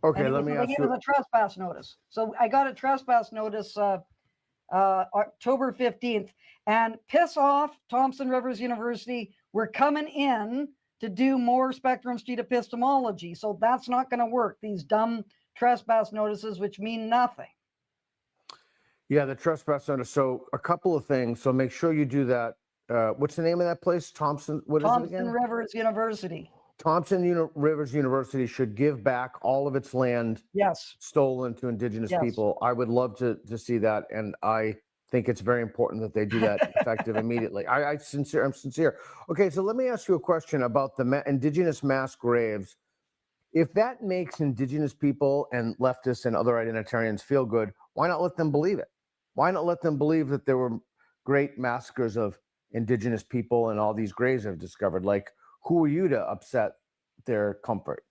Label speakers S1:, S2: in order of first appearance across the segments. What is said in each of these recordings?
S1: Okay,
S2: And
S1: let me
S2: they
S1: ask
S2: gave us
S1: you.
S2: a trespass notice. So I got a trespass notice October 15th, and piss off Thompson Rivers University. We're coming in to do more spectrum street epistemology. So that's not going to work. These dumb trespass notices, which mean nothing.
S1: Yeah, the trespass notice. So a couple of things. So make sure you do that. What's the name of that place? Thompson. What is it
S2: Thompson
S1: again?
S2: Rivers University.
S1: Rivers University should give back all of its land
S2: Yes.
S1: stolen to Indigenous
S2: Yes.
S1: people. I would love to see that, and I think it's very important that they do that effective immediately. I'm sincere. Okay, so let me ask you a question about the Indigenous mass graves. If that makes Indigenous people and leftists and other identitarians feel good, why not let them believe it? Why not let them believe that there were great massacres of Indigenous people and all these graves have discovered? Like, who are you to upset their comfort?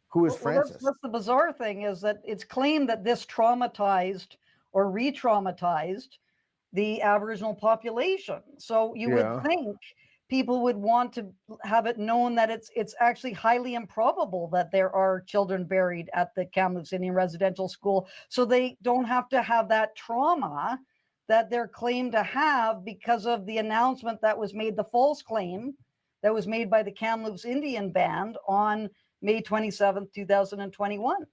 S1: Who is
S2: Well,
S1: Francis?
S2: that's the bizarre thing, is that it's claimed that this traumatized or re-traumatized the Aboriginal population. So you would
S1: Yeah.
S2: think people would want to have it known that it's actually highly improbable that there are children buried at the Kamloops Indian Residential School, so they don't have to have that trauma that they're claimed to have because of the announcement that was made, the false claim that was made by the Kamloops Indian Band on May 27th, 2021.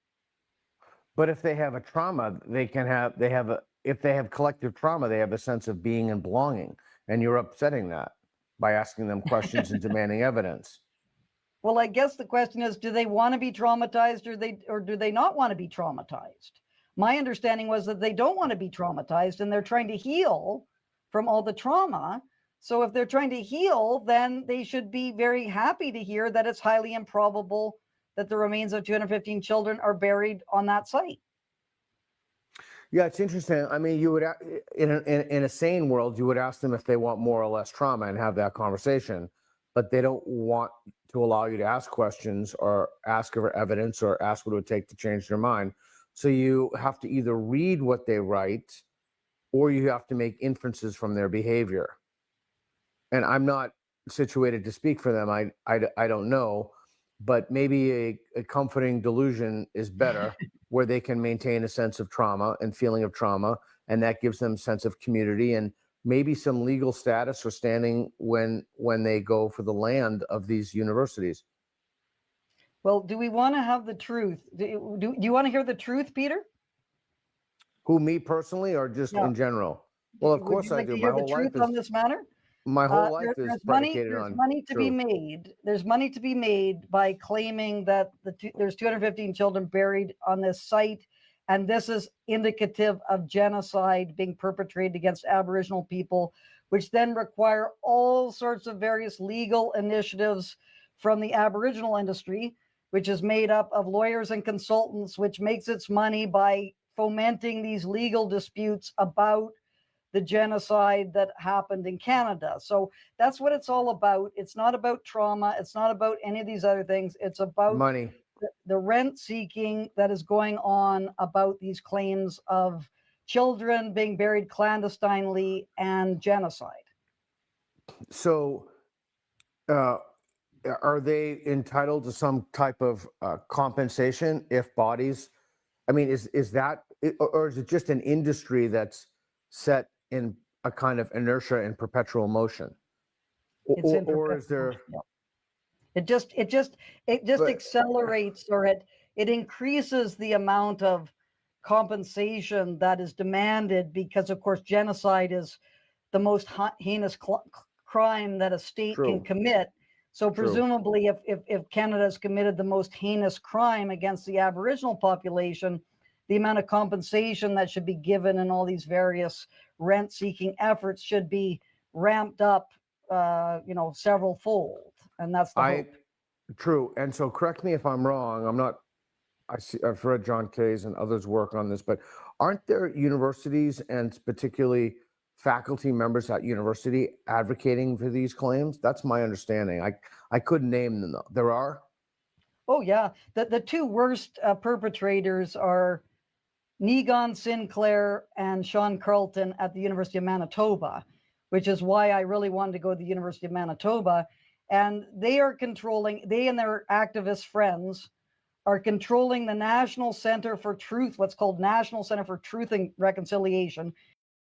S1: But if they have a trauma, if they have collective trauma, they have a sense of being and belonging. And you're upsetting that by asking them questions and demanding evidence.
S2: Well, I guess the question is, do they want to be traumatized, or do they not want to be traumatized? My understanding was that they don't want to be traumatized and they're trying to heal from all the trauma. So if they're trying to heal, then they should be very happy to hear that it's highly improbable that the remains of 215 children are buried on that site.
S1: Yeah, it's interesting. I mean, you would in a sane world, you would ask them if they want more or less trauma and have that conversation, but they don't want to allow you to ask questions or ask for evidence or ask what it would take to change their mind. So you have to either read what they write or you have to make inferences from their behavior. And I'm not situated to speak for them. I don't know, but maybe a comforting delusion is better where they can maintain a sense of trauma and feeling of trauma, and that gives them a sense of community and maybe some legal status or standing when they go for the land of these universities.
S2: Well, do we want to have the truth? Do you want to hear the truth, Peter?
S1: Who, me personally, or just
S2: Yeah.
S1: in general? Well, of
S2: Would you
S1: course I
S2: like to
S1: do.
S2: hear the truth on this matter?
S1: My whole life is
S2: There's money.
S1: predicated
S2: There's
S1: on
S2: money to be
S1: truth.
S2: made. There's money to be made by claiming that there's 215 children buried on this site, and this is indicative of genocide being perpetrated against Aboriginal people, which then require all sorts of various legal initiatives from the Aboriginal industry, which is made up of lawyers and consultants, which makes its money by fomenting these legal disputes about the genocide that happened in Canada. So that's what it's all about. It's not about trauma. It's not about any of these other things. It's about
S1: Money.
S2: the rent seeking that is going on about these claims of children being buried clandestinely and genocide.
S1: So, uh, are they entitled to some type of compensation if bodies? I mean, is that, or is it just an industry that's set in a kind of inertia and perpetual motion,
S2: It's in
S1: or
S2: perpetual
S1: is there?
S2: motion. Yeah. It just
S1: But
S2: accelerates, or it increases the amount of compensation that is demanded, because of course genocide is the most heinous crime that a state can
S1: true,
S2: commit. So
S1: true.
S2: presumably, if Canada has committed the most heinous crime against the Aboriginal population, the amount of compensation that should be given in all these various rent-seeking efforts should be ramped up, several fold, and that's the
S1: I
S2: hope.
S1: true. And so, correct me if I'm wrong. I'm not. I've read John Kay's and others' work on this, but aren't there universities and particularly faculty members at university advocating for these claims? That's my understanding. I couldn't name them though. There are.
S2: Oh yeah, the two worst perpetrators are Negon Sinclair and Sean Carlton at the University of Manitoba, which is why I really wanted to go to the University of Manitoba. And they are controlling, they and their activist friends are controlling the National Center for Truth, what's called National Center for Truth and Reconciliation,